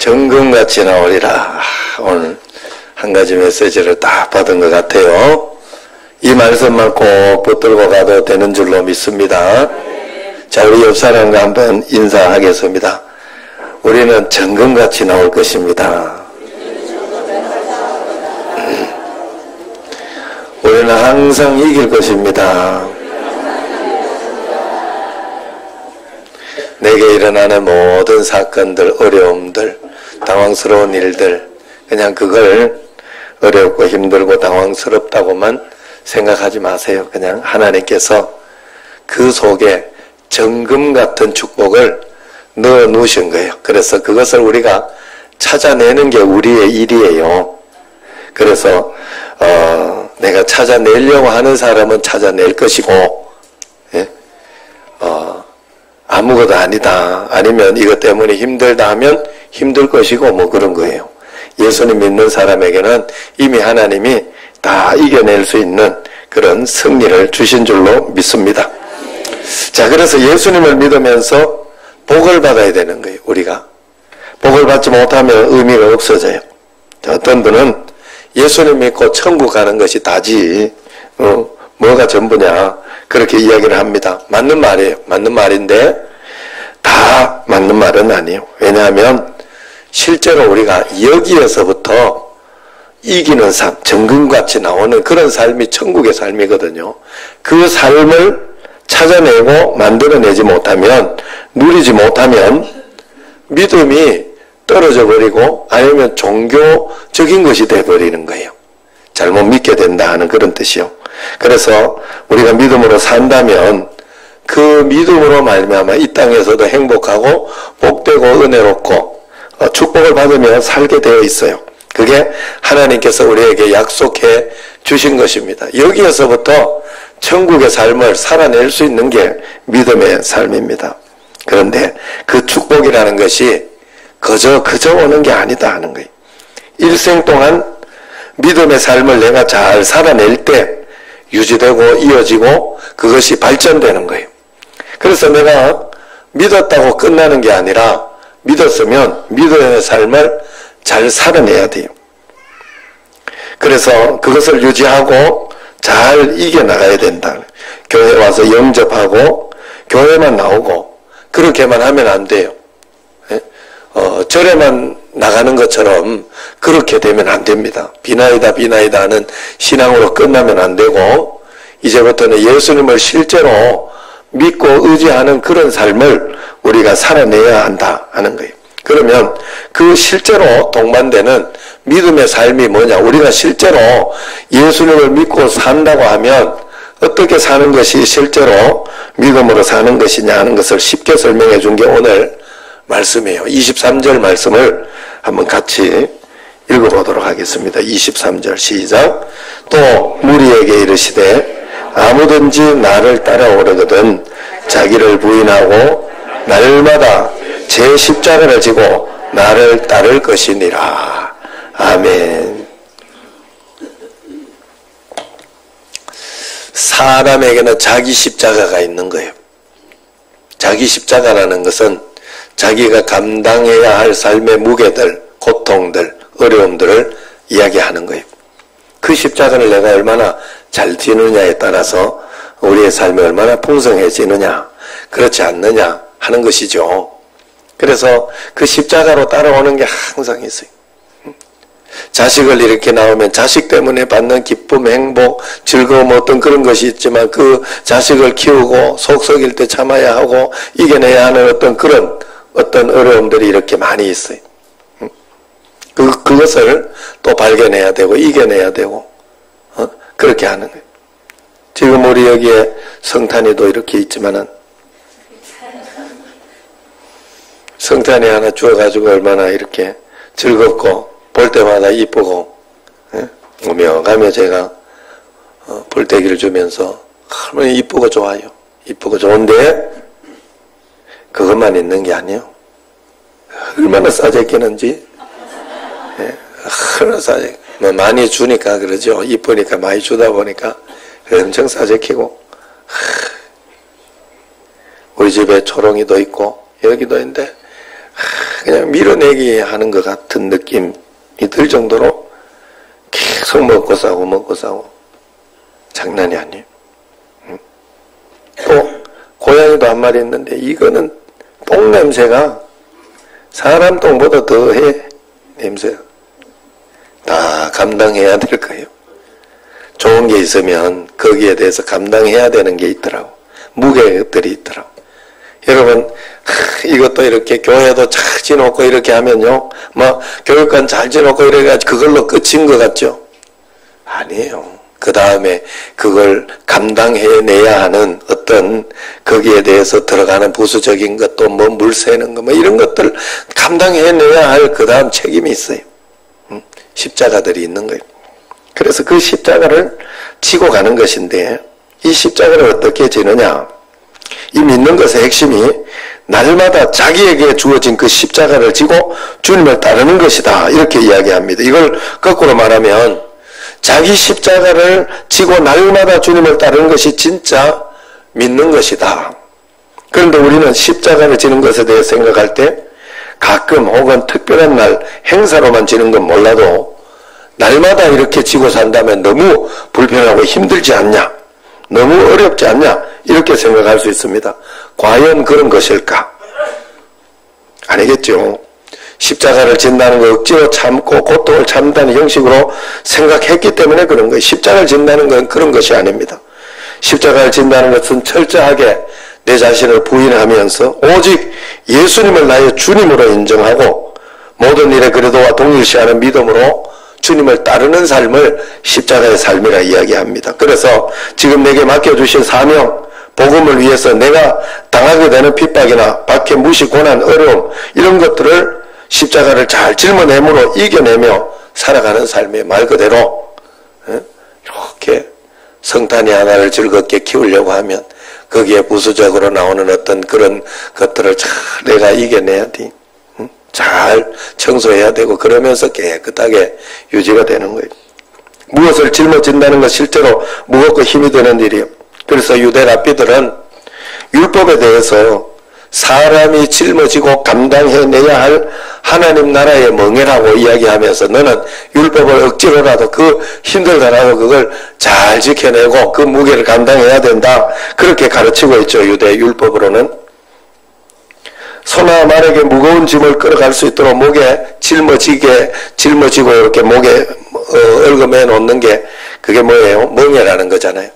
정금같이 나오리라. 오늘 한 가지 메시지를 딱 받은 것 같아요. 이 말씀만 꼭 붙들고 가도 되는 줄로 믿습니다. 자, 우리 옆 사람과 한번 인사하겠습니다. 우리는 정금같이 나올 것입니다. 우리는 항상 이길 것입니다. 내게 일어나는 모든 사건들, 어려움들, 당황스러운 일들, 그냥 그걸 어렵고 힘들고 당황스럽다고만 생각하지 마세요. 그냥 하나님께서 그 속에 정금 같은 축복을 넣어 놓으신 거예요. 그래서 그것을 우리가 찾아내는 게 우리의 일이에요. 그래서 내가 찾아내려고 하는 사람은 찾아낼 것이고, 예? 아무것도 아니다, 아니면 이것 때문에 힘들다 하면 힘들 것이고, 뭐 그런 거예요. 예수님 믿는 사람에게는 이미 하나님이 다 이겨낼 수 있는 그런 승리를 주신 줄로 믿습니다. 자, 그래서 예수님을 믿으면서 복을 받아야 되는 거예요. 우리가 복을 받지 못하면 의미가 없어져요. 자, 어떤 분은 예수님 믿고 천국 가는 것이 다지 뭐가 전부냐, 그렇게 이야기를 합니다. 맞는 말이에요. 맞는 말인데 다 맞는 말은 아니에요. 왜냐하면 실제로 우리가 여기에서부터 이기는 삶, 정금같이 나오는 그런 삶이 천국의 삶이거든요. 그 삶을 찾아내고 만들어내지 못하면, 누리지 못하면 믿음이 떨어져 버리고 아니면 종교적인 것이 돼버리는 거예요. 잘못 믿게 된다 하는 그런 뜻이요. 그래서 우리가 믿음으로 산다면 그 믿음으로 말미암아 이 땅에서도 행복하고 복되고 은혜롭고 축복을 받으며 살게 되어 있어요. 그게 하나님께서 우리에게 약속해 주신 것입니다. 여기에서부터 천국의 삶을 살아낼 수 있는 게 믿음의 삶입니다. 그런데 그 축복이라는 것이 그저 오는 게 아니다 하는 거예요. 일생 동안 믿음의 삶을 내가 잘 살아낼 때 유지되고 이어지고 그것이 발전되는 거예요. 그래서 내가 믿었다고 끝나는 게 아니라 믿었으면 믿음의 삶을 잘 살아내야 돼요. 그래서 그것을 유지하고 잘 이겨나가야 된다. 교회 와서 영접하고 교회만 나오고 그렇게만 하면 안 돼요. 절에만 나가는 것처럼 그렇게 되면 안 됩니다. 비나이다 하는 신앙으로 끝나면 안 되고, 이제부터는 예수님을 실제로 믿고 의지하는 그런 삶을 우리가 살아내야 한다 하는 거예요. 그러면 그 실제로 동반되는 믿음의 삶이 뭐냐, 우리가 실제로 예수님을 믿고 산다고 하면 어떻게 사는 것이 실제로 믿음으로 사는 것이냐 하는 것을 쉽게 설명해 준 게 오늘 말씀이에요. 23절 말씀을 한번 같이 읽어보도록 하겠습니다. 23절 시작. 또 무리에게 이르시되 아무든지 나를 따라오려거든 자기를 부인하고 날마다 제 십자가를 지고 나를 따를 것이니라. 아멘. 사람에게는 자기 십자가가 있는 거예요. 자기 십자가라는 것은 자기가 감당해야 할 삶의 무게들, 고통들, 어려움들을 이야기하는 거예요. 그 십자가를 내가 얼마나 잘 지느냐에 따라서 우리의 삶이 얼마나 풍성해지느냐, 그렇지 않느냐 하는 것이죠. 그래서 그 십자가로 따라오는 게 항상 있어요. 자식을 이렇게 낳으면 자식 때문에 받는 기쁨, 행복, 즐거움, 어떤 그런 것이 있지만 그 자식을 키우고 속 썩일 때 참아야 하고 이겨내야 하는 어떤 어려움들이 이렇게 많이 있어요. 그것을 또 발견해야 되고 이겨내야 되고 그렇게 하는 거예요. 지금 우리 여기에 성탄이도 이렇게 있지만은 성탄이 하나 주어가지고 얼마나 이렇게 즐겁고 볼 때마다 이쁘고, 오며 가며 제가 볼때기를 주면서 얼마나 이쁘고 좋아요. 이쁘고 좋은데 그것만 있는 게 아니에요. 얼마나 싸제끼는지, 얼마나 싸제, 뭐 많이 주니까 그러죠. 이쁘니까 많이 주다 보니까 엄청 싸제끼고, 우리 집에 초롱이도 있고 여기도 있는데 그냥 밀어내기 하는 것 같은 느낌이 들 정도로 계속 먹고 싸고 장난이 아니에요. 또 고양이도 한 마리 있는데 이거는 똥 냄새가 사람 똥보다 더해. 냄새가 다 감당해야 될 거예요. 좋은 게 있으면 거기에 대해서 감당해야 되는 게 있더라고. 무게들이 있더라고. 여러분 이것도 이렇게 교회도 잘 지놓고 이렇게 하면요 뭐 교육관 잘 지놓고 이래가지고 그걸로 끝인 것 같죠? 아니에요. 그 다음에 그걸 감당해내야 하는 어떤 거기에 대해서 들어가는 부수적인 것도 뭐 물 새는 거 뭐 이런 것들 감당해내야 할 그 다음 책임이 있어요. 십자가들이 있는 거예요. 그래서 그 십자가를 지고 가는 것인데 이 십자가를 어떻게 지느냐? 이 믿는 것의 핵심이 날마다 자기에게 주어진 그 십자가를 지고 주님을 따르는 것이다. 이렇게 이야기합니다. 이걸 거꾸로 말하면 자기 십자가를 지고 날마다 주님을 따르는 것이 진짜 믿는 것이다. 그런데 우리는 십자가를 지는 것에 대해 생각할 때 가끔 혹은 특별한 날 행사로만 지는 건 몰라도 날마다 이렇게 지고 산다면 너무 불편하고 힘들지 않냐? 너무 어렵지 않냐? 이렇게 생각할 수 있습니다. 과연 그런 것일까? 아니겠죠. 십자가를 진다는 거 억지로 참고 고통을 참다는 형식으로 생각했기 때문에 그런 거예요. 십자가를 진다는 건 그런 것이 아닙니다. 십자가를 진다는 것은 철저하게 내 자신을 부인하면서 오직 예수님을 나의 주님으로 인정하고 모든 일의 그래도와 동일시하는 믿음으로 주님을 따르는 삶을 십자가의 삶이라 이야기합니다. 그래서 지금 내게 맡겨주신 사명, 복음을 위해서 내가 당하게 되는 핍박이나 박해, 무시, 고난, 어려움 이런 것들을 십자가를 잘 짊어내므로 이겨내며 살아가는 삶의 말 그대로 이렇게 성탄이 하나를 즐겁게 키우려고 하면 거기에 부수적으로 나오는 어떤 그런 것들을 잘 내가 이겨내야 돼. 잘 청소해야 되고 그러면서 깨끗하게 유지가 되는 거예요. 무엇을 짊어진다는 건 실제로 무겁고 힘이 드는 일이에요. 그래서 유대 랍비들은 율법에 대해서 사람이 짊어지고 감당해내야 할 하나님 나라의 멍에라고 이야기하면서 너는 율법을 억지로라도 그 힘들더라도 그걸 잘 지켜내고 그 무게를 감당해야 된다. 그렇게 가르치고 있죠. 유대 율법으로는. 소나 말에게 무거운 짐을 끌어갈 수 있도록 목에 짊어지고 이렇게 목에 얽어매 놓는 게 그게 뭐예요? 멍에라는 거잖아요.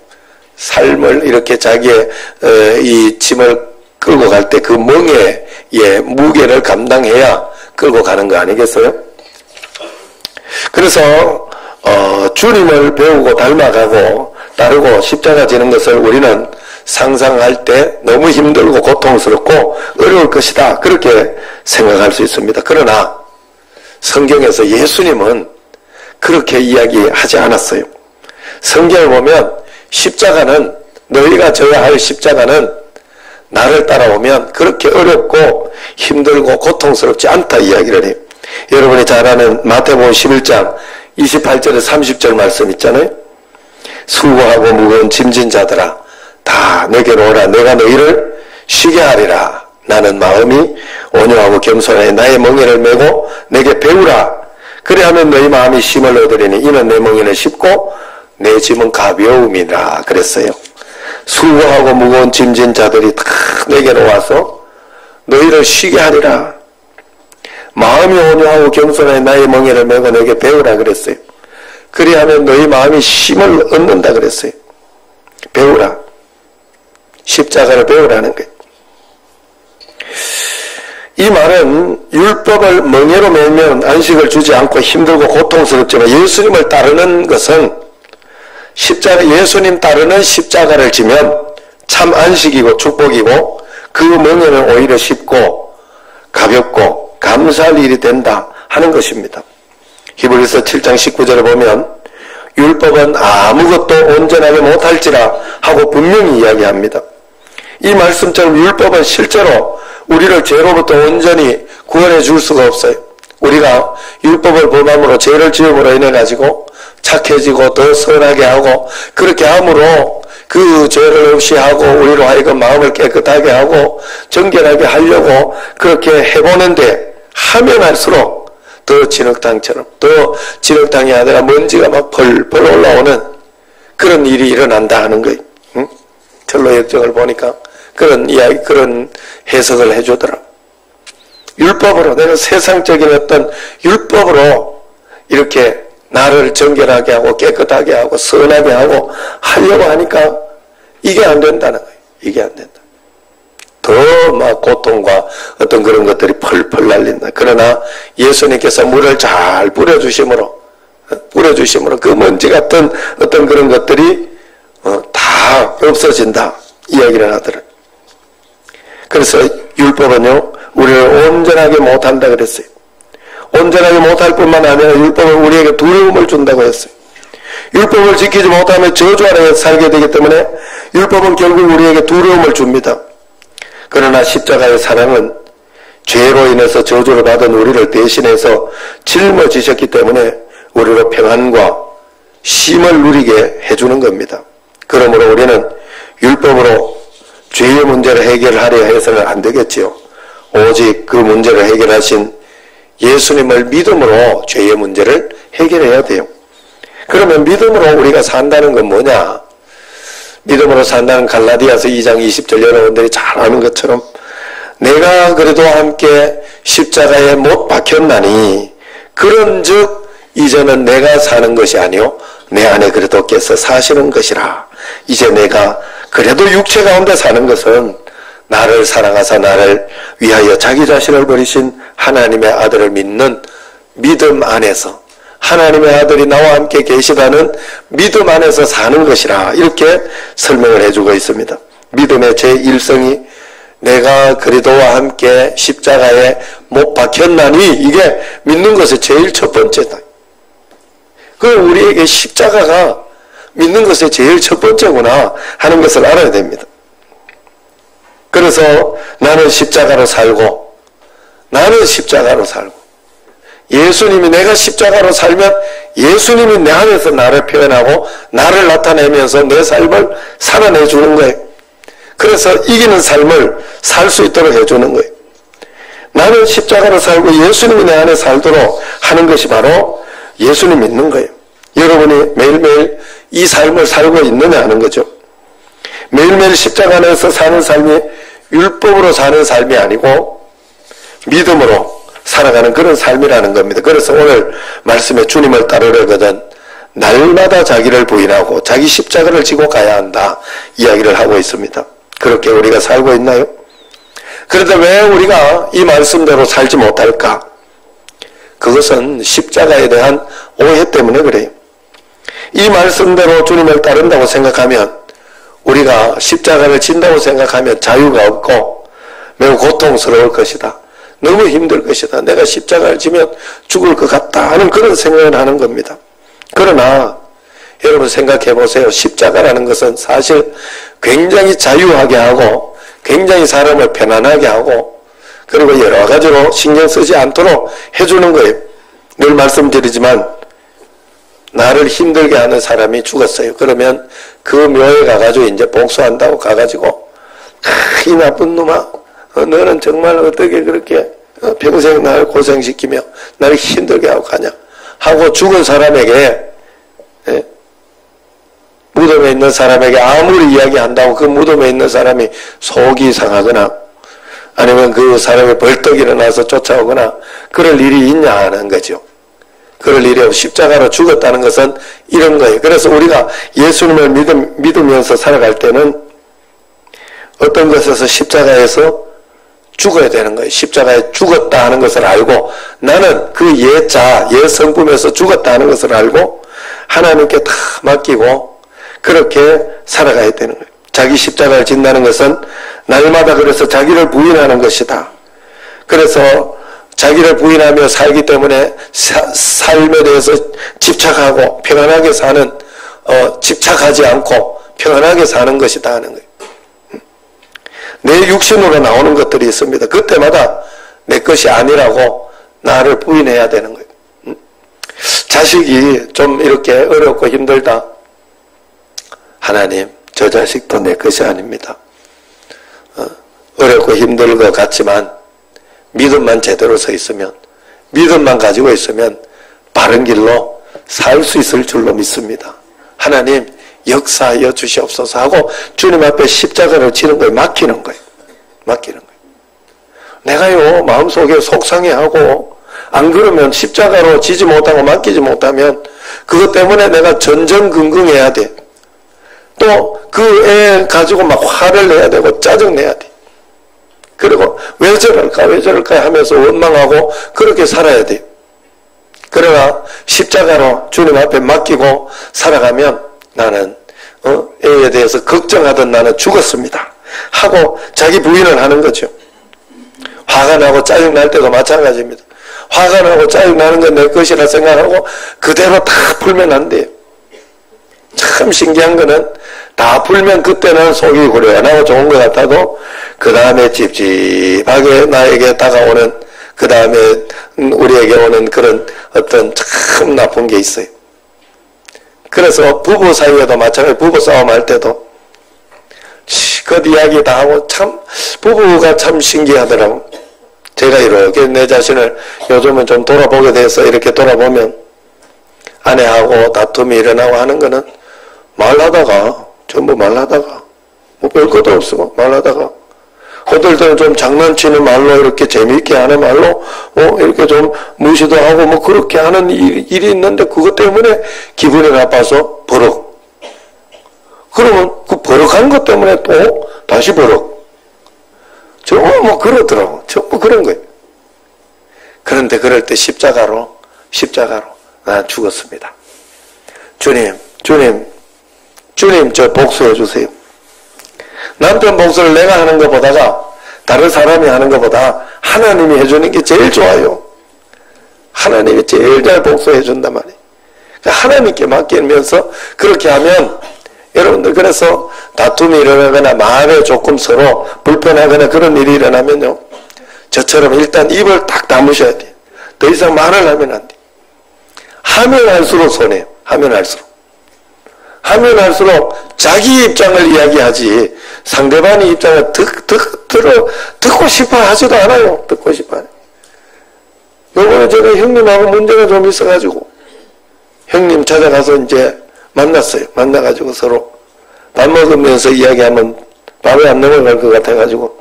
삶을 이렇게 자기의 이 짐을 끌고 갈 때 그 멍에의 무게를 감당해야 끌고 가는 거 아니겠어요? 그래서 주님을 배우고 닮아가고 따르고 십자가 지는 것을 우리는 상상할 때 너무 힘들고 고통스럽고 어려울 것이다. 그렇게 생각할 수 있습니다. 그러나 성경에서 예수님은 그렇게 이야기하지 않았어요. 성경을 보면 십자가는 너희가 져야 할 십자가는 나를 따라오면 그렇게 어렵고 힘들고 고통스럽지 않다 이야기를 해요. 여러분이 잘 아는 마태복음 11장 28절에 30절 말씀 있잖아요. 수고하고 무거운 짐진 자들아 다 내게로 오라. 내가 너희를 쉬게 하리라. 나는 마음이 온유하고 겸손하여 나의 멍에를 메고 내게 배우라. 그래하면 너희 마음이 쉼을 얻으리니 이는 내 멍에는 쉽고 내 짐은 가벼움이라 그랬어요. 수고하고 무거운 짐진 자들이 다 내게로 와서 너희를 쉬게 하리라. 마음이 온유하고 겸손하여 나의 멍에를 메고 내게 배우라 그랬어요. 그리하면 너희 마음이 쉼을 얻는다 그랬어요. 배우라. 십자가를 배우라는 거예요. 이 말은 율법을 멍에로 메면 안식을 주지 않고 힘들고 고통스럽지만 예수님을 따르는 것은 예수님 따르는 십자가를 지면 참 안식이고 축복이고 그 멍에는 오히려 쉽고 가볍고 감사할 일이 된다 하는 것입니다. 히브리서 7장 19절에 보면 율법은 아무것도 온전하게 못할지라 하고 분명히 이야기합니다. 이 말씀처럼 율법은 실제로 우리를 죄로부터 온전히 구원해 줄 수가 없어요. 우리가 율법을 범함으로 죄를 지음으로 인해 가지고 착해지고 더 선하게 하고 그렇게 함으로 그 죄를 없이 하고 우리로 하여금 마음을 깨끗하게 하고 정결하게 하려고 그렇게 해보는데 하면 할수록 더 진흙탕처럼, 더 진흙탕이 아니라 먼지가 막 펄펄 올라오는 그런 일이 일어난다 하는 거예요. 응? 철로 역정을 보니까 그런 이야기, 그런 해석을 해주더라. 율법으로, 내가 세상적인 어떤 율법으로 이렇게 나를 정결하게 하고 깨끗하게 하고 선하게 하고 하려고 하니까 이게 안 된다는 거예요. 이게 안 된다. 더 막 고통과 어떤 그런 것들이 펄펄 날린다. 그러나 예수님께서 물을 잘 뿌려주심으로 그 먼지 같은 어떤 그런 것들이 다 없어진다 이야기를 하더라. 그래서 율법은요 우리를 온전하게 못한다 그랬어요. 온전하게 못할 뿐만 아니라 율법은 우리에게 두려움을 준다고 했어요. 율법을 지키지 못하면 저주 아래에 살게 되기 때문에 율법은 결국 우리에게 두려움을 줍니다. 그러나 십자가의 사랑은 죄로 인해서 저주를 받은 우리를 대신해서 짊어지셨기 때문에 우리로 평안과 쉼을 누리게 해주는 겁니다. 그러므로 우리는 율법으로 죄의 문제를 해결하려 해서는 안 되겠지요. 오직 그 문제를 해결하신 예수님을 믿음으로 죄의 문제를 해결해야 돼요. 그러면 믿음으로 우리가 산다는 건 뭐냐? 믿음으로 산다는 갈라디아서 2장 20절 여러분들이 잘 아는 것처럼 내가 그래도 함께 십자가에 못 박혔나니 그런즉 이제는 내가 사는 것이 아니요 내 안에 그리스도께서 사시는 것이라. 이제 내가 그래도 육체 가운데 사는 것은 나를 사랑하사 나를 위하여 자기 자신을 버리신 하나님의 아들을 믿는 믿음 안에서 하나님의 아들이 나와 함께 계시다는 믿음 안에서 사는 것이라 이렇게 설명을 해주고 있습니다. 믿음의 제1성이 내가 그리스도와 함께 십자가에 못 박혔나니 이게 믿는 것의 제일 첫 번째다. 그 우리에게 십자가가 믿는 것의 제일 첫 번째구나 하는 것을 알아야 됩니다. 그래서 나는 십자가로 살고 예수님이 내가 십자가로 살면 예수님이 내 안에서 나를 표현하고 나를 나타내면서 내 삶을 살아내 주는 거예요. 그래서 이기는 삶을 살 수 있도록 해주는 거예요. 나는 십자가로 살고 예수님이 내 안에 살도록 하는 것이 바로 예수님 믿는 거예요. 여러분이 매일매일 이 삶을 살고 있느냐 하는 거죠. 매일매일 십자가 안에서 사는 삶이 율법으로 사는 삶이 아니고 믿음으로 살아가는 그런 삶이라는 겁니다. 그래서 오늘 말씀에 주님을 따르려거든 날마다 자기를 부인하고 자기 십자가를 지고 가야 한다 이야기를 하고 있습니다. 그렇게 우리가 살고 있나요? 그런데 왜 우리가 이 말씀대로 살지 못할까? 그것은 십자가에 대한 오해 때문에 그래요. 이 말씀대로 주님을 따른다고 생각하면 우리가 십자가를 진다고 생각하면 자유가 없고 매우 고통스러울 것이다. 너무 힘들 것이다. 내가 십자가를 지면 죽을 것 같다 하는 그런 생각을 하는 겁니다. 그러나 여러분 생각해 보세요. 십자가라는 것은 사실 굉장히 자유하게 하고 굉장히 사람을 편안하게 하고 그리고 여러 가지로 신경 쓰지 않도록 해주는 거예요. 늘 말씀드리지만 나를 힘들게 하는 사람이 죽었어요. 그러면 그 묘에 가가지고 이제 복수한다고 가가지고 이 나쁜 놈아 너는 정말 어떻게 그렇게 평생 나를 고생시키며 나를 힘들게 하고 가냐 하고 죽은 사람에게 무덤에 있는 사람에게 아무리 이야기한다고 그 무덤에 있는 사람이 속이 상하거나 아니면 그 사람이 벌떡 일어나서 쫓아오거나 그럴 일이 있냐 하는 거죠. 그럴 일이 없이 십자가로 죽었다는 것은 이런 거예요. 그래서 우리가 예수님을 믿으면서 살아갈 때는 어떤 것에서 십자가에서 죽어야 되는 거예요. 십자가에 죽었다 하는 것을 알고 나는 그 예자, 예성품에서 죽었다 하는 것을 알고 하나님께 다 맡기고 그렇게 살아가야 되는 거예요. 자기 십자가를 진다는 것은 날마다 그래서 자기를 부인하는 것이다. 그래서 자기를 부인하며 살기 때문에 삶에 대해서 집착하고 평안하게 사는 집착하지 않고 평안하게 사는 것이다 하는 거예요. 내 육신으로 나오는 것들이 있습니다. 그때마다 내 것이 아니라고 나를 부인해야 되는 거예요. 자식이 좀 이렇게 어렵고 힘들다. 하나님, 저 자식도 내 것이 아닙니다. 어렵고 힘들 것 같지만 믿음만 제대로 서 있으면, 믿음만 가지고 있으면 바른 길로 살 수 있을 줄로 믿습니다. 하나님 역사하여 주시옵소서 하고 주님 앞에 십자가를 지는 거에 맡기는 거예요. 맡기는 거예요. 내가요 마음속에 속상해하고 안 그러면 십자가로 지지 못하고 맡기지 못하면 그것 때문에 내가 전전긍긍해야 돼. 또 그 애 가지고 막 화를 내야 되고 짜증내야 돼. 그리고 왜 저럴까 하면서 원망하고 그렇게 살아야 돼. 그러나 십자가로 주님 앞에 맡기고 살아가면 나는 애에 대해서 걱정하던 나는 죽었습니다 하고 자기 부인을 하는 거죠. 화가 나고 짜증날 때도 마찬가지입니다. 화가 나고 짜증나는 건 내 것이라 생각하고 그대로 다 풀면 안 돼요. 참 신기한 거는 다 풀면 그때는 속이 후련하고 좋은 것 같아도 그 다음에 찝찝하게 나에게 다가오는, 그 다음에 우리에게 오는 그런 어떤 참 나쁜 게 있어요. 그래서 부부 사이에도 마찬가지로 부부 싸움할 때도 그 이야기 다 하고 참 부부가 참 신기하더라고. 제가 이렇게 내 자신을 요즘은 좀 돌아보게 돼서 이렇게 돌아보면 아내하고 다툼이 일어나고 하는 거는 말하다가 전부 말하다가 뭐 별것도 없어 말하다가 어떨 때는 좀 장난치는 말로 이렇게 재미있게 하는 말로 이렇게 좀 무시도 하고 뭐 그렇게 하는 일이 있는데 그것 때문에 기분이 나빠서 버럭. 그러면 그 버럭한 것 때문에 또 다시 버럭. 전부 뭐 그러더라고. 전부 그런 거예요. 그런데 그럴 때 십자가로 나 죽었습니다. 주님 저 복수해 주세요. 남편 복수를 내가 하는 것보다가 다른 사람이 하는 것보다 하나님이 해주는 게 제일 좋아요. 하나님이 제일 잘 복수해 준단 말이에요. 그러니까 하나님께 맡기면서 그렇게 하면 여러분들 그래서 다툼이 일어나거나 마음에 조금 서로 불편하거나 그런 일이 일어나면요. 저처럼 일단 입을 딱 다무셔야 돼요. 더 이상 말을 하면 안 돼요. 하면 할수록 손해요. 하면 할수록 자기 입장을 이야기하지 상대방의 입장을 듣고 싶어 하지도 않아요. 듣고 싶어 하요. 요번에 제가 형님하고 문제가 좀 있어가지고 형님 찾아가서 이제 만났어요. 만나가지고 서로 밥 먹으면서 이야기하면 밥에 안 넘어갈 것 같아가지고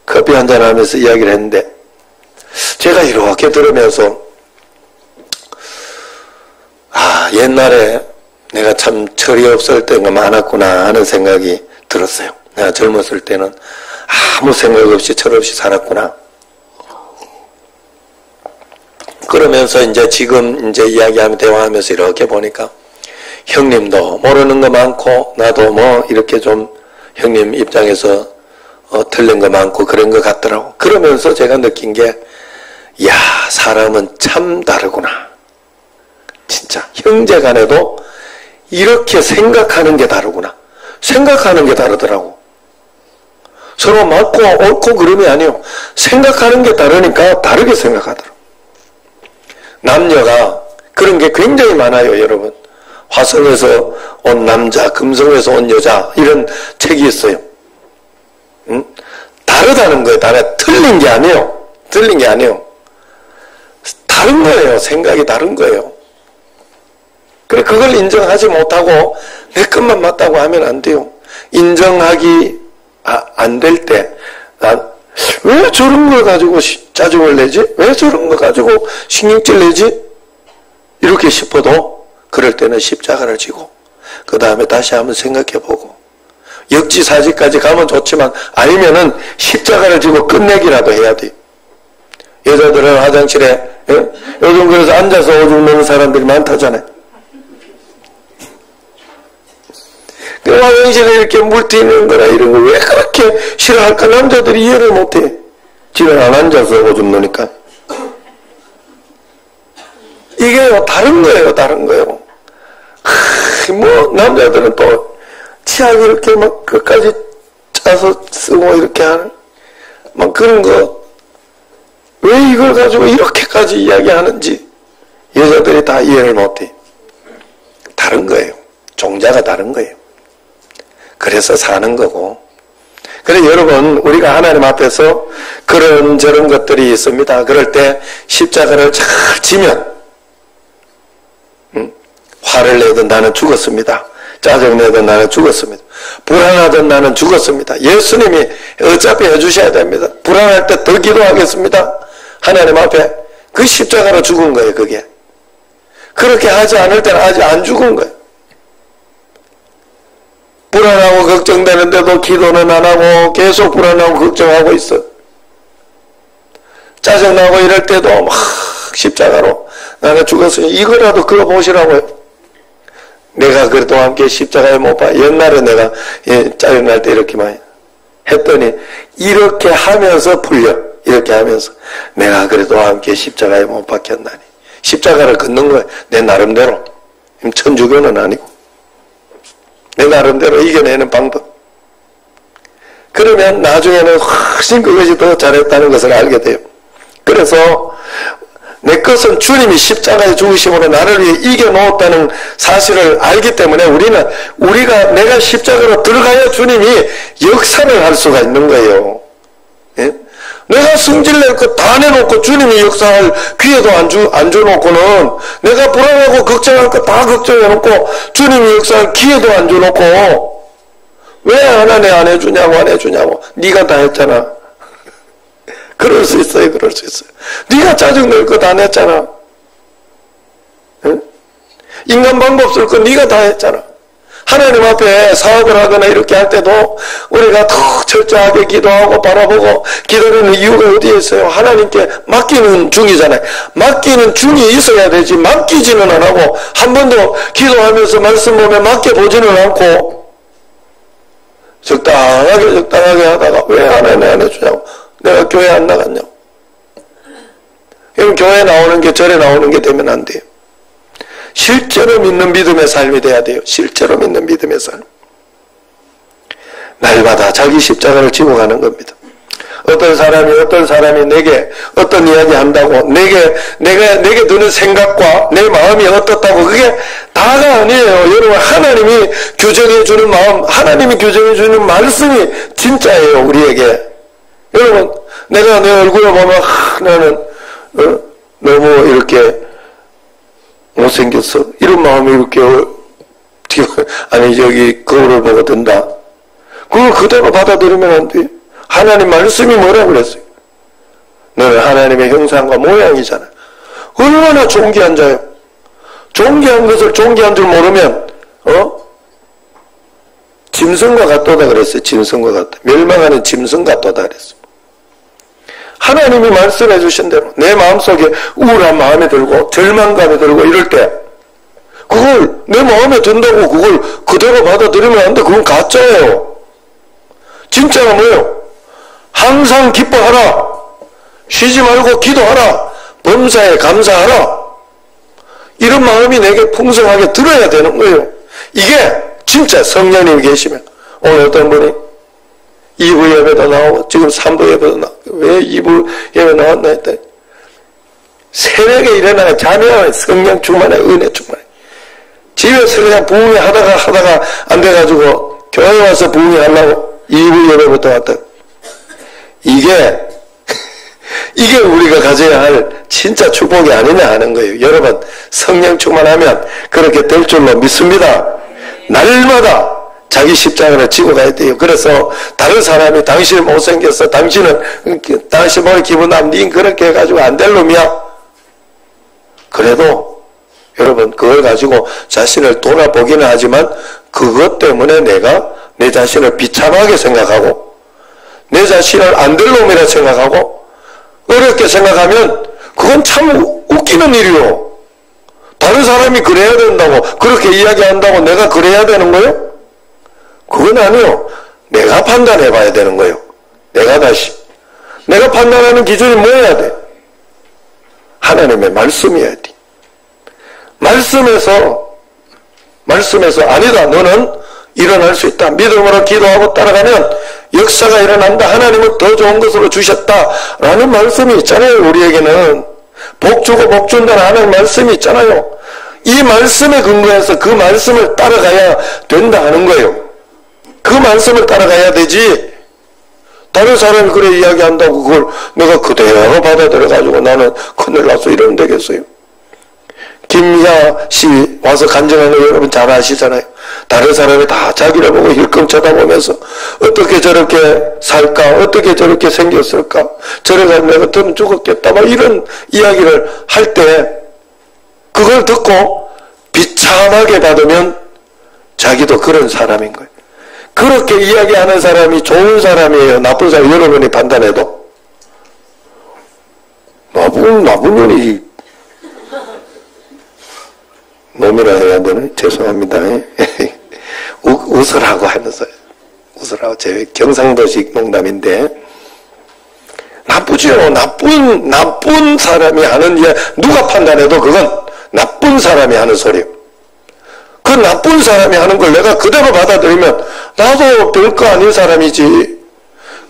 커피 한잔 하면서 이야기를 했는데 제가 이렇게 들으면서 옛날에 내가 참 철이 없을 때가 많았구나 하는 생각이 들었어요. 내가 젊었을 때는 아무 생각 없이 철없이 살았구나. 그러면서 이제 지금 이제 이야기하면 대화하면서 이렇게 보니까 형님도 모르는 거 많고 나도 뭐 이렇게 좀 형님 입장에서 틀린 거 많고 그런 거 같더라고. 그러면서 제가 느낀 게 사람은 참 다르구나. 진짜 형제 간에도 이렇게 생각하는 게 다르구나. 생각하는 게 다르더라고. 서로 맞고 옳고 그름이 아니요. 생각하는 게 다르니까 다르게 생각하더라고. 남녀가 그런 게 굉장히 많아요, 여러분. 화성에서 온 남자, 금성에서 온 여자 이런 책이 있어요. 다르다는 거예요. 틀린 게 아니에요. 다른 거예요. 생각이 다른 거예요. 그래 그걸 인정하지 못하고 내 것만 맞다고 하면 안 돼요. 인정하기 안 될 때 왜 저런 걸 가지고 짜증을 내지? 왜 저런 걸 가지고 신경질 내지? 이렇게 싶어도 그럴 때는 십자가를 지고 그 다음에 다시 한번 생각해보고 역지사지까지 가면 좋지만 아니면은 십자가를 지고 끝내기라도 해야 돼요. 여자들은 화장실에 요즘 그래서 앉아서 오줌 누는 사람들이 많다잖아요. 화장실에 이렇게 물 튀는 거나 이런 거 왜 그렇게 싫어할까? 남자들이 이해를 못해. 집에 안 앉아서 오줌 누니까. 이게 다른 거예요. 뭐 남자들은 또 치약 이렇게 막 끝까지 짜서 쓰고 이렇게 하는 막 그런 거 왜 이걸 가지고 이렇게까지 이야기하는지 여자들이 다 이해를 못해. 다른 거예요. 종자가 다른 거예요. 그래서 사는 거고 그래 여러분 우리가 하나님 앞에서 그런 저런 것들이 있습니다. 그럴 때 십자가를 잘 지면 화를 내던 나는 죽었습니다. 짜증내던 나는 죽었습니다. 불안하던 나는 죽었습니다. 예수님이 어차피 해주셔야 됩니다. 불안할 때 더 기도하겠습니다. 하나님 앞에 그 십자가로 죽은 거예요. 그게 그렇게 하지 않을 때는 아직 안 죽은 거예요. 불안하고 걱정되는데도 기도는 안 하고 계속 불안하고 걱정하고 있어. 짜증나고 이럴 때도 막 십자가로 나는 죽었으니 이거라도 그어보시라고요. 내가 그래도 함께 십자가에 못 봐. 옛날에 내가 짜증날 때 이렇게만 했더니 이렇게 하면서 풀려. 이렇게 하면서 내가 그래도 함께 십자가에 못 박혔나니. 십자가를 걷는 거야. 내 나름대로. 천주교는 아니고. 내 나름대로 이겨내는 방법. 그러면 나중에는 훨씬 그것이 더 잘했다는 것을 알게 돼요. 그래서 내 것은 주님이 십자가에 죽으심으로 나를 위해 이겨놓았다는 사실을 알기 때문에 내가 십자가로 들어가야 주님이 역사를 할 수가 있는 거예요. 예? 내가 승질낼 것 다 내놓고 주님이 역사할 기회도 안 줘놓고는 내가 불안하고 걱정할 것 다 걱정해놓고 주님이 역사할 기회도 안 줘놓고 왜 하나님 안 해주냐고 네가 다 했잖아. 그럴 수 있어요. 네가 짜증낼 거 다 냈잖아. 응? 인간 방법 쓸 거 네가 다 했잖아. 하나님 앞에 사업을 하거나 이렇게 할 때도 우리가 더 철저하게 기도하고 바라보고 기다리는 이유가 어디에 있어요? 하나님께 맡기는 중이잖아요. 맡기는 중이 있어야 되지 맡기지는 안 하고 한 번도 기도하면서 말씀 보면 맡겨보지는 않고 적당하게 하다가 왜 하나님 안 해주냐고. 내가 교회 안 나갔냐고. 그럼 교회 나오는 게 절에 나오는 게 되면 안 돼요. 실제로 믿는 믿음의 삶이 돼야 돼요. 실제로 믿는 믿음의 삶. 날마다 자기 십자가를 지고 가는 겁니다. 어떤 사람이 내게 어떤 이야기 한다고 내게 드는 생각과 내 마음이 어떻다고 그게 다가 아니에요. 여러분 하나님이 규정해 주는 마음, 하나님이 규정해 주는 말씀이 진짜예요. 우리에게. 여러분 내가 내 얼굴을 보면 나는 너무 이렇게 못생겼어. 이런 마음이 이렇게 거울을 보고 든다. 그걸 그대로 받아들이면 안 돼. 하나님 말씀이 뭐라고 그랬어요? 너는 하나님의 형상과 모양이잖아. 얼마나 존귀한 자요. 존귀한 것을 존귀한 줄 모르면 짐승과 같도다 그랬어요. 짐승과 같다. 멸망하는 짐승 같도다 그랬어요. 하나님이 말씀해 주신 대로 내 마음속에 우울한 마음이 들고 절망감이 들고 이럴 때 그걸 내 마음에 든다고 그걸 그대로 받아들이면 안 돼. 그건 가짜예요. 진짜가 뭐예요? 항상 기뻐하라. 쉬지 말고 기도하라. 범사에 감사하라. 이런 마음이 내게 풍성하게 들어야 되는 거예요. 이게 진짜 성령님이 계시면 오늘 어떤 분이 2부 예배도 나오고 지금 3부 예배도 나오고 왜 2부 예배 나왔나 했더니 새벽에 일어나가 자녀와 성령 충만해 은혜 충만해 집에서 그냥 부흥회 하다가 안 돼가지고 교회 와서 부흥회 하려고 2부 예배부터 왔다. 이게 우리가 가져야 할 진짜 축복이 아니냐 하는 거예요. 여러분 성령 충만하면 그렇게 될 줄로 믿습니다. 날마다 자기 십자가를 지고 가야 돼요. 그래서 다른 사람이 당신이 못생겼어. 당신 보니 기분 나쁘 니 그렇게 해가지고 안 될 놈이야. 그래도 여러분 그걸 가지고 자신을 돌아보기는 하지만 그것 때문에 내가 내 자신을 비참하게 생각하고 내 자신을 안 될 놈이라 생각하고 어렵게 생각하면 그건 참 웃기는 일이요. 다른 사람이 그래야 된다고 그렇게 이야기한다고 내가 그래야 되는 거예요? 그건 아니요. 내가 판단해 봐야 되는 거예요. 내가 판단하는 기준이 뭐여야 돼? 하나님의 말씀이어야 돼. 말씀에서 아니다. 너는 일어날 수 있다. 믿음으로 기도하고 따라가면 역사가 일어난다. 하나님은 더 좋은 것으로 주셨다. 라는 말씀이 있잖아요. 우리에게는. 복 주고 복 준다는 하나님 말씀이 있잖아요. 이 말씀에 근거해서 그 말씀을 따라가야 된다 하는 거예요. 그 말씀을 따라가야 되지 다른 사람이 그래 이야기한다고 그걸 내가 그대로 받아들여가지고 나는 큰일 났어 이러면 되겠어요? 김미아 씨 와서 간증하는 거 여러분 잘 아시잖아요. 다른 사람이 다 자기를 보고 힐끔 쳐다보면서 어떻게 저렇게 살까? 어떻게 저렇게 생겼을까? 저래가 내가 같으면 죽었겠다. 막 이런 이야기를 할 때 그걸 듣고 비참하게 받으면 자기도 그런 사람인 거예요. 그렇게 이야기하는 사람이 좋은 사람이에요? 나쁜 사람? 여러분이 판단해도. 나쁜 년이 놈이라 해야 되나? 죄송합니다. 웃으라고 하면서 웃으라고. 제 경상도식 농담인데 나쁘죠. 나쁜 사람이 하는 이야기 누가 판단해도 그건 나쁜 사람이 하는 소리예요. 그 나쁜 사람이 하는 걸 내가 그대로 받아들이면 나도 별거 아닌 사람이지.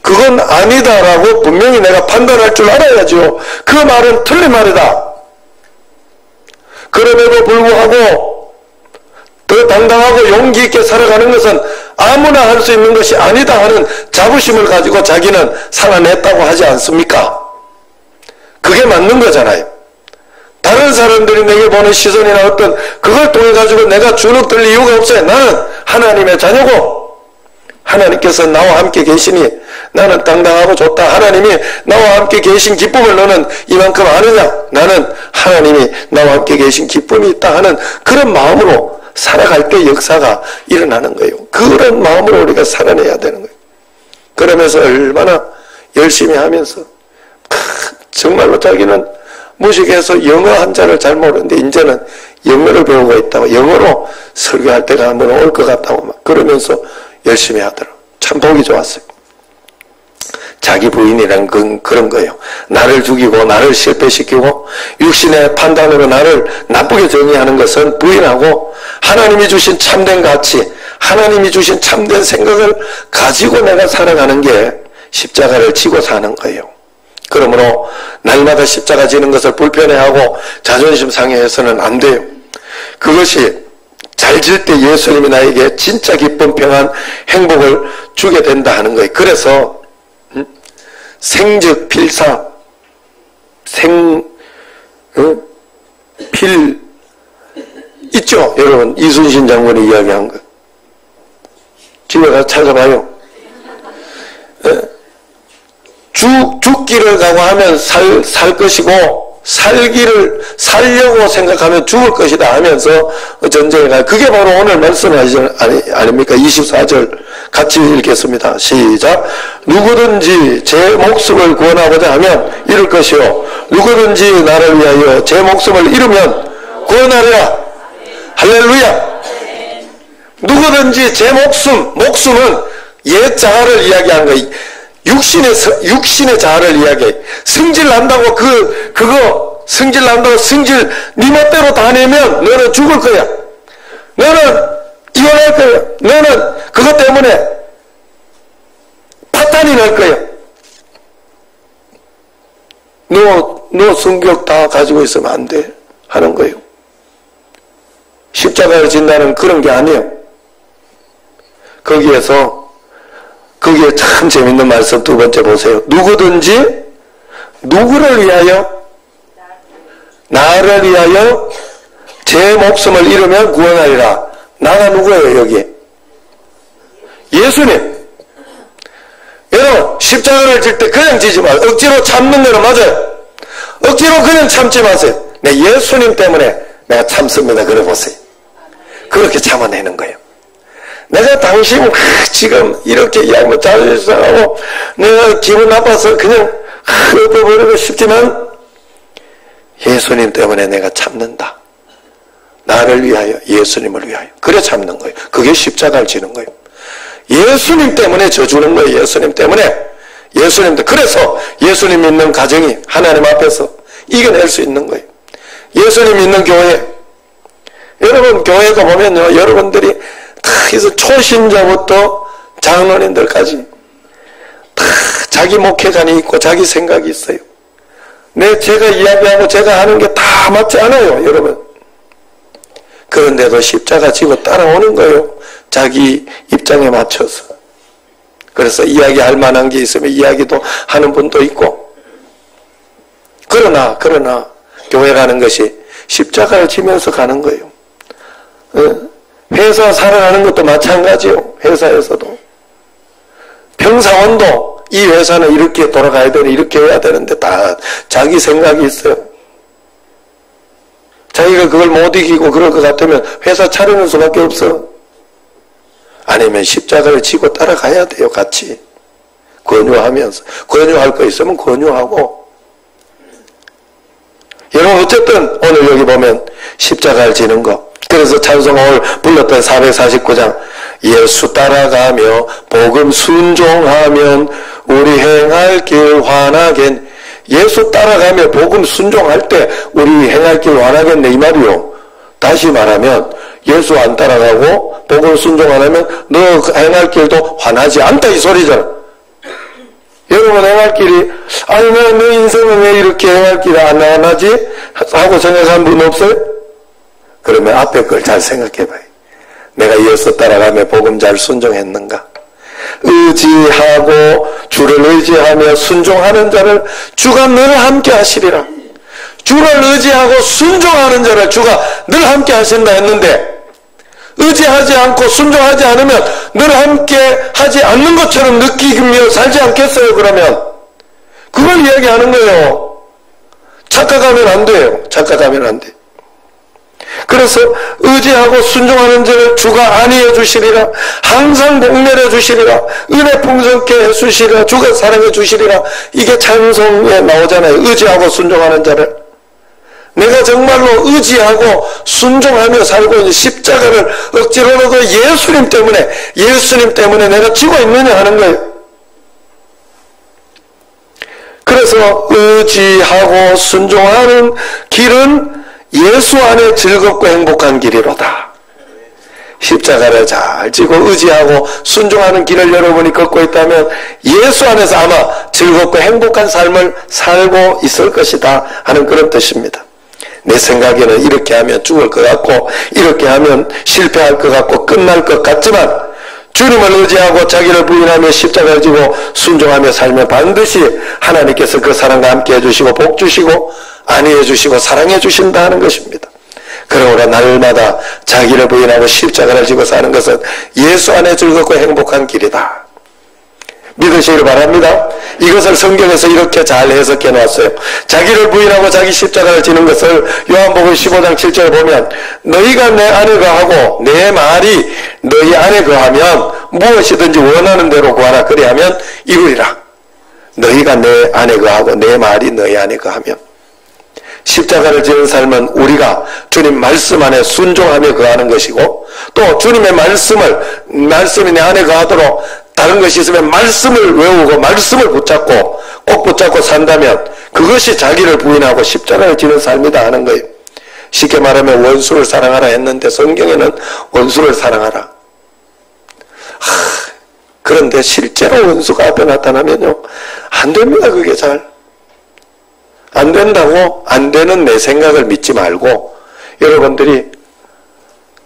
그건 아니다라고 분명히 내가 판단할 줄 알아야죠. 그 말은 틀린 말이다. 그럼에도 불구하고 더 당당하고 용기 있게 살아가는 것은 아무나 할 수 있는 것이 아니다 하는 자부심을 가지고 자기는 살아냈다고 하지 않습니까? 그게 맞는 거잖아요. 다른 사람들이 내게 보는 시선이나 어떤 그걸 통해 가지고 내가 주눅들 이유가 없어요. 나는 하나님의 자녀고 하나님께서 나와 함께 계시니 나는 당당하고 좋다. 하나님이 나와 함께 계신 기쁨을 너는 이만큼 아느냐? 나는 하나님이 나와 함께 계신 기쁨이 있다 하는 그런 마음으로 살아갈 때 역사가 일어나는 거예요. 그런 마음으로 우리가 살아내야 되는 거예요. 그러면서 얼마나 열심히 하면서 정말로 자기는 무식해서 영어 한자를 잘 모르는데 이제는 영어를 배우고 있다고 영어로 설교할 때가 한번 올 것 같다고 막 그러면서 열심히 하더라고요. 참 보기 좋았어요. 자기 부인이란 건 그런 거예요. 나를 죽이고 나를 실패시키고 육신의 판단으로 나를 나쁘게 정의하는 것은 부인하고 하나님이 주신 참된 가치, 하나님이 주신 참된 생각을 가지고 내가 살아가는 게 십자가를 지고 사는 거예요. 그러므로 날마다 십자가 지는 것을 불편해하고 자존심 상해해서는 안 돼요. 그것이 잘 질 때 예수님이 나에게 진짜 기쁨, 평안, 행복을 주게 된다 하는 거예요. 그래서 생즉 필사, 필 있죠? 여러분 이순신 장군이 이야기한 거. 집에 가서 찾아봐요. 죽기를 각오하면 살 것이고 살려고 생각하면 죽을 것이다 하면서 전쟁에 가요. 그게 바로 오늘 말씀하시는 아닙니까? 24절 같이 읽겠습니다. 시작. 누구든지 제 목숨을 구원하고자 하면 잃을 것이요 누구든지 나를 위하여 제 목숨을 잃으면 구원하리라. 할렐루야. 누구든지 제 목숨은 옛 자아를 이야기한 거예요. 육신의 자아를 이야기해. 승질 난다고 그거 승질 난다고 승질 네 멋대로 다 내면 너는 죽을 거야. 너는 이혼할 거야. 너는 그것 때문에 파탄이 날 거야. 너 성격 다 가지고 있으면 안 돼 하는 거예요. 십자가를 진다는 그런 게 아니에요. 거기에 참 재밌는 말씀 두 번째 보세요. 누구든지 누구를 위하여? 나를 위하여 제 목숨을 잃으면 구원하리라. 나가 누구예요 여기? 예수님. 여러분 십자가를 질 때 그냥 지지 마세요. 억지로 참는 거는 맞아요. 억지로 그냥 참지 마세요. 내 예수님 때문에 내가 참습니다. 그래 보세요. 그렇게 참아내는 거예요. 내가 당신 지금 이렇게 이야기하면 자존심상하고 내가 기분 나빠서 그냥 엎어버리고 싶지만 예수님 때문에 내가 참는다. 나를 위하여 예수님을 위하여 그래 참는 거예요. 그게 십자가를 지는 거예요. 예수님 때문에 져주는 거예요. 예수님 때문에 그래서 예수님 믿는 가정이 하나님 앞에서 이겨낼 수 있는 거예요. 예수님 믿는 교회 여러분 교회가 보면요 여러분들이 다 해서 초신자부터 장로님들까지 다 자기 목회관이 있고 자기 생각이 있어요. 제가 이야기하고 제가 하는 게 다 맞지 않아요 여러분. 그런데도 십자가 지고 따라오는 거예요. 자기 입장에 맞춰서. 그래서 이야기할 만한 게 있으면 이야기도 하는 분도 있고. 그러나 교회라는 것이 십자가를 지면서 가는 거예요. 회사 살아가는 것도 마찬가지요. 회사에서도. 평사원도 이 회사는 이렇게 돌아가야 되는, 이렇게 해야 되는데 다 자기 생각이 있어요. 자기가 그걸 못 이기고 그럴 것 같으면 회사 차리는 수밖에 없어. 아니면 십자가를 지고 따라가야 돼요. 같이. 권유하면서. 권유할 거 있으면 권유하고. 여러분 어쨌든 오늘 여기 보면 십자가를 지는 거. 그래서 찬송 오늘 불렀던 449장 예수 따라가며 복음 순종하면 우리 행할 길 환하겐. 예수 따라가며 복음 순종할 때 우리 행할 길 환하겠네 이 말이요. 다시 말하면 예수 안 따라가고 복음 순종 안 하면 너 행할 길도 환하지 않다 이 소리잖아. 여러분 행할 길이 아니 내 인생은 왜 이렇게 행할 길이 안 환하지? 하고 생각한 분 없어요? 그러면 앞에 걸 잘 생각해봐요. 내가 예수 따라가며 복음 잘 순종했는가? 의지하고 주를 의지하며 순종하는 자를 주가 늘 함께 하시리라. 주를 의지하고 순종하는 자를 주가 늘 함께 하신다 했는데 의지하지 않고 순종하지 않으면 늘 함께 하지 않는 것처럼 느끼며 살지 않겠어요? 그러면 그걸 이야기하는 거예요. 착각하면 안 돼요. 착각하면 안 돼요. 그래서 의지하고 순종하는 자를 주가 안위해 주시리라. 항상 복내려 주시리라. 은혜 풍성케 해주시리라. 주가 사랑해 주시리라. 이게 찬송에 나오잖아요. 의지하고 순종하는 자를. 내가 정말로 의지하고 순종하며 살고 있는 십자가를 억지로라도 예수님 때문에 내가 지고 있느냐 하는 거예요. 그래서 의지하고 순종하는 길은 예수 안에 즐겁고 행복한 길이로다. 십자가를 잘 지고 의지하고 순종하는 길을 여러분이 걷고 있다면 예수 안에서 아마 즐겁고 행복한 삶을 살고 있을 것이다 하는 그런 뜻입니다. 내 생각에는 이렇게 하면 죽을 것 같고 이렇게 하면 실패할 것 같고 끝날 것 같지만 주님을 의지하고 자기를 부인하며 십자가를 지고 순종하며 살면 반드시 하나님께서 그 사람과 함께 해주시고 복 주시고 안위해 주시고 사랑해 주신다 하는 것입니다. 그러므로 날마다 자기를 부인하고 십자가를 지고 사는 것은 예수 안에 즐겁고 행복한 길이다. 믿으시길 바랍니다. 이것을 성경에서 이렇게 잘 해석해 놨어요. 자기를 부인하고 자기 십자가를 지는 것을 요한복음 15장 7절에 보면 너희가 내 안에 거하고 내 말이 너희 안에 거하면 무엇이든지 원하는 대로 구하라 그리하면 이루리라. 너희가 내 안에 거하고 내 말이 너희 안에 거하면 십자가를 지는 삶은 우리가 주님 말씀 안에 순종하며 거하는 것이고 또 주님의 말씀이 내 안에 거하도록 다른 것이 있으면 말씀을 외우고 말씀을 붙잡고 꼭 붙잡고 산다면 그것이 자기를 부인하고 십자가를 지는 삶이다 하는 거예요. 쉽게 말하면 원수를 사랑하라 했는데 성경에는 원수를 사랑하라. 그런데 실제로 원수가 앞에 나타나면요 안 됩니다. 그게 잘 안 된다고 안 되는 내 생각을 믿지 말고 여러분들이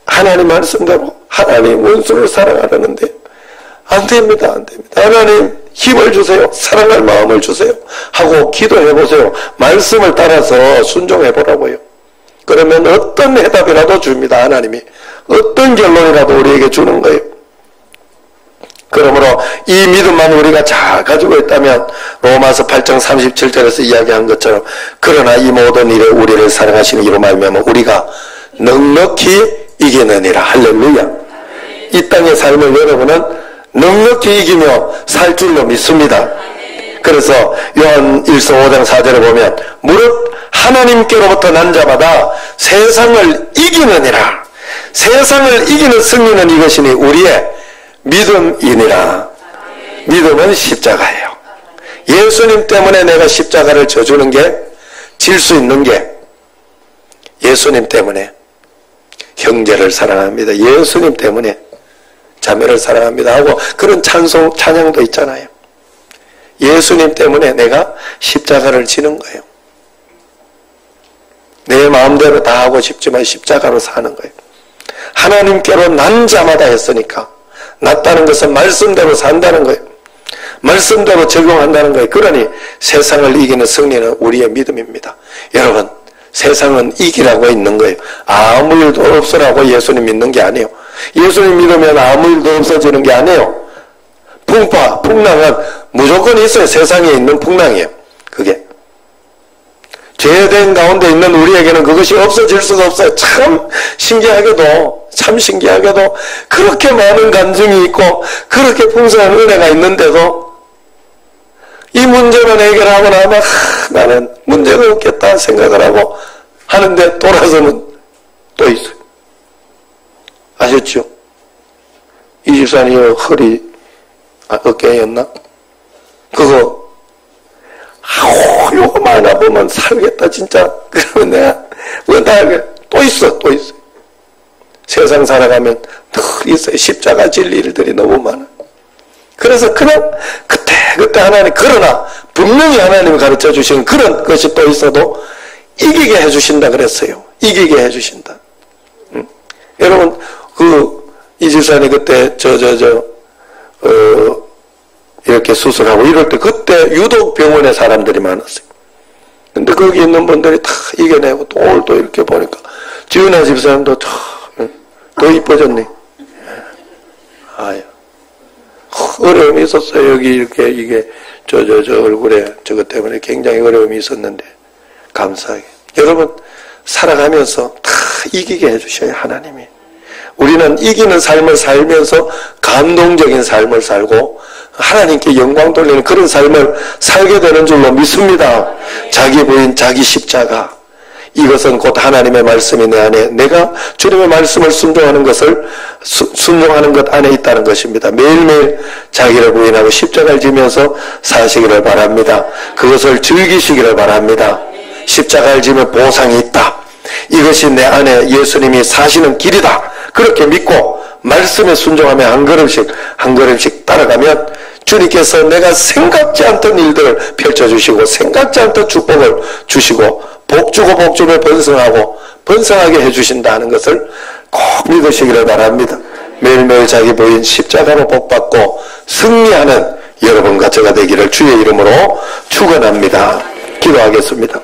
하나님 말씀대로 하나님 원수를 사랑하라는데 안 됩니다. 안 됩니다. 하나님 힘을 주세요. 사랑할 마음을 주세요. 하고 기도해 보세요. 말씀을 따라서 순종해 보라고요. 그러면 어떤 해답이라도 줍니다. 하나님이. 어떤 결론이라도 우리에게 주는 거예요. 그러므로 이 믿음만 우리가 잘 가지고 있다면 로마서 8장 37절에서 이야기한 것처럼 그러나 이 모든 일에 우리를 사랑하시는 이로 말미암아 우리가 넉넉히 이기느니라. 할렐루야. 이 땅의 삶을 여러분은 넉넉히 이기며 살 줄로 믿습니다. 그래서 요한 1서 5장 4절에 보면 무릇 하나님께로부터 난 자마다 세상을 이기느니라. 세상을 이기는 승리는 이것이니 우리의 믿음이니라. 믿음은 십자가예요. 예수님 때문에 내가 십자가를 져주는 게 질 수 있는 게 예수님 때문에 형제를 사랑합니다. 예수님 때문에 자매를 사랑합니다 하고 그런 찬양도 있잖아요. 예수님 때문에 내가 십자가를 지는 거예요. 내 마음대로 다 하고 싶지만 십자가로 사는 거예요. 하나님께로 난 자마다 했으니까 낫다는 것은 말씀대로 산다는 거예요. 말씀대로 적용한다는 거예요. 그러니 세상을 이기는 승리는 우리의 믿음입니다. 여러분, 세상은 이기라고 있는 거예요. 아무 일도 없으라고 예수님 믿는 게 아니에요. 예수님 믿으면 아무 일도 없어지는 게 아니에요. 풍파, 풍랑은 무조건 있어요. 세상에 있는 풍랑이에요. 그게. 죄된 가운데 있는 우리에게는 그것이 없어질 수가 없어요. 참 신기하게도 그렇게 많은 간증이 있고 그렇게 풍성한 은혜가 있는데도 이 문제만 해결하고 나면 나는 문제가 없겠다 생각을 하고 하는데 돌아서는 또 있어요. 아셨죠? 이 집사님 허리 어깨였나? 그거 요거만 아프면 살겠다 진짜. 그러면 내가 원하게 또 있어. 세상 살아가면 늘 있어요. 십자가 질 일들이 너무 많아. 그래서 그냥 그때 하나님, 그러나 분명히 하나님이 가르쳐 주신 그런 것이 또 있어도 이기게 해주신다 그랬어요. 이기게 해주신다. 여러분, 이 집사님 그때 이렇게 수술하고 이럴 때 그때 유독 병원에 사람들이 많았어요. 근데 거기 있는 분들이 다 이겨내고 또 이렇게 보니까 지은아 집사님도 더 이뻐졌네. 아유. 어려움이 있었어요. 여기 이렇게 이게 저 얼굴에 저것 때문에 굉장히 어려움이 있었는데 감사하게. 여러분, 살아가면서 다 이기게 해주셔요. 하나님이. 우리는 이기는 삶을 살면서 감동적인 삶을 살고 하나님께 영광 돌리는 그런 삶을 살게 되는 줄로 믿습니다. 자기 부인, 자기 십자가. 이것은 곧 하나님의 말씀이 내 안에, 내가 주님의 말씀을 순종하는 것 안에 있다는 것입니다. 매일매일 자기를 부인하고 십자가를 지면서 사시기를 바랍니다. 그것을 즐기시기를 바랍니다. 십자가를 지면 보상이 있다. 이것이 내 안에 예수님이 사시는 길이다. 그렇게 믿고 말씀에 순종하며 한 걸음씩 따라가면 주님께서 내가 생각지 않던 일들을 펼쳐주시고 생각지 않던 축복을 주시고 복 주고 복 주며 번성하게 해주신다 하는 것을 꼭 믿으시기를 바랍니다. 매일매일 자기 부인 십자가로 복받고 승리하는 여러분과 제가 되기를 주의 이름으로 축원합니다. 기도하겠습니다.